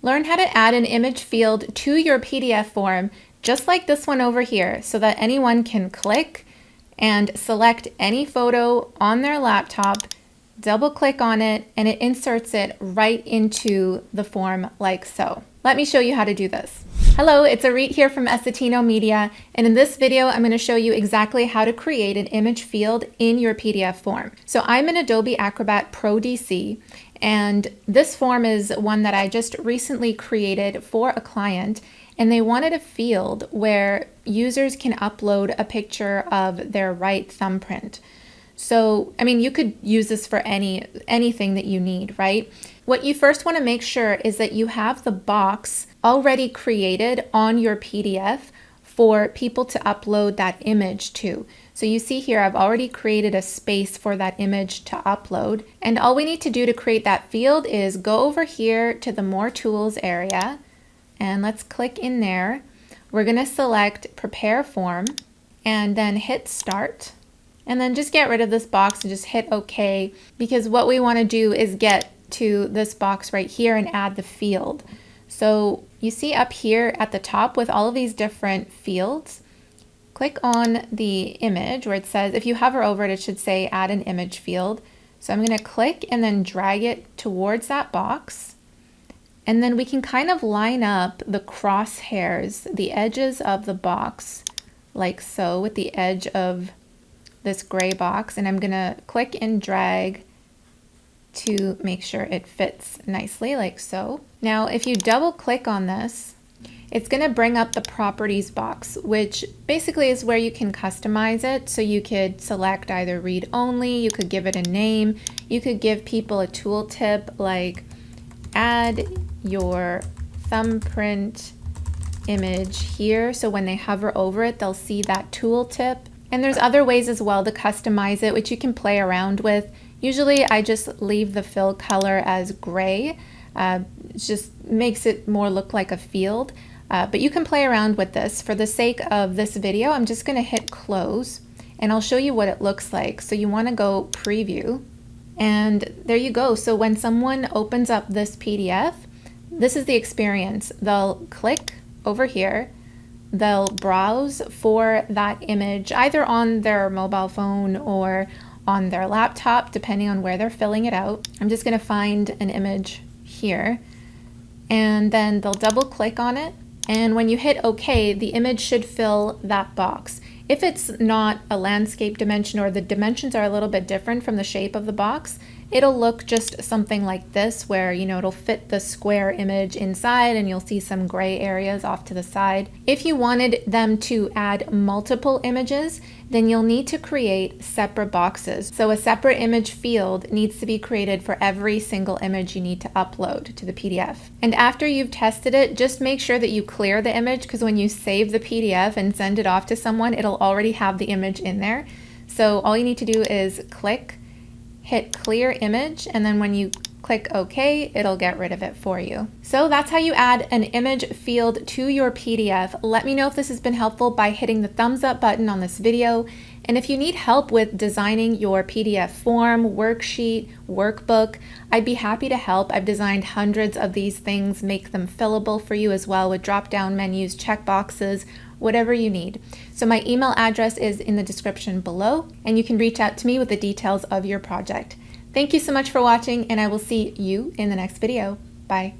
Learn how to add an image field to your PDF form, just like this one over here, so that anyone can click and select any photo on their laptop, double click on it, and it inserts it right into the form like so. Let me show you how to do this. Hello, it's Auret here from Essetinomedia, and in this video I'm going to show you exactly how to create an image field in your PDF form. So I'm in Adobe Acrobat Pro DC, and this form is one that I just recently created for a client, and they wanted a field where users can upload a picture of their right thumbprint. So, I mean, you could use this for anything that you need, right? What you first want to make sure is that you have the box already created on your PDF for people to upload that image to. So you see here, I've already created a space for that image to upload. And all we need to do to create that field is go over here to the More Tools area, and let's click in there. We're going to select Prepare Form and then hit Start. And then just get rid of this box and just hit OK, because what we want to do is get to this box right here and add the field. So you see up here at the top with all of these different fields, click on the image where it says, if you hover over it, it should say add an image field. So I'm going to click and then drag it towards that box. And then we can kind of line up the crosshairs, the edges of the box, like so, with the edge of this gray box. And I'm going to click and drag to make sure it fits nicely, like so. Now, if you double click on this, it's going to bring up the properties box, which basically is where you can customize it. So you could select either read only, you could give it a name, you could give people a tooltip like add your thumbprint image here. So when they hover over it, they'll see that tooltip. And there's other ways as well to customize it, which you can play around with. Usually I just leave the fill color as gray. It just makes it more look like a field. But you can play around with this. For the sake of this video, I'm just going to hit close and I'll show you what it looks like. So you want to go preview, and there you go. So when someone opens up this PDF, this is the experience. They'll click over here, they'll browse for that image either on their mobile phone or on their laptop, depending on where they're filling it out. I'm just going to find an image here, and then they'll double click on it. And when you hit OK, the image should fill that box. If it's not a landscape dimension or the dimensions are a little bit different from the shape of the box, it'll look just something like this where, you know, it'll fit the square image inside and you'll see some gray areas off to the side. If you wanted them to add multiple images, then you'll need to create separate boxes. So a separate image field needs to be created for every single image you need to upload to the PDF. And after you've tested it, just make sure that you clear the image, because when you save the PDF and send it off to someone, it'll already have the image in there. So all you need to do is click, hit clear image, and then when you click OK, it'll get rid of it for you. So that's how you add an image field to your PDF. Let me know if this has been helpful by hitting the thumbs up button on this video. And if you need help with designing your PDF form, worksheet, workbook, I'd be happy to help. I've designed hundreds of these things, make them fillable for you as well with drop-down menus, checkboxes, whatever you need. So my email address is in the description below, and you can reach out to me with the details of your project. Thank you so much for watching, and I will see you in the next video. Bye.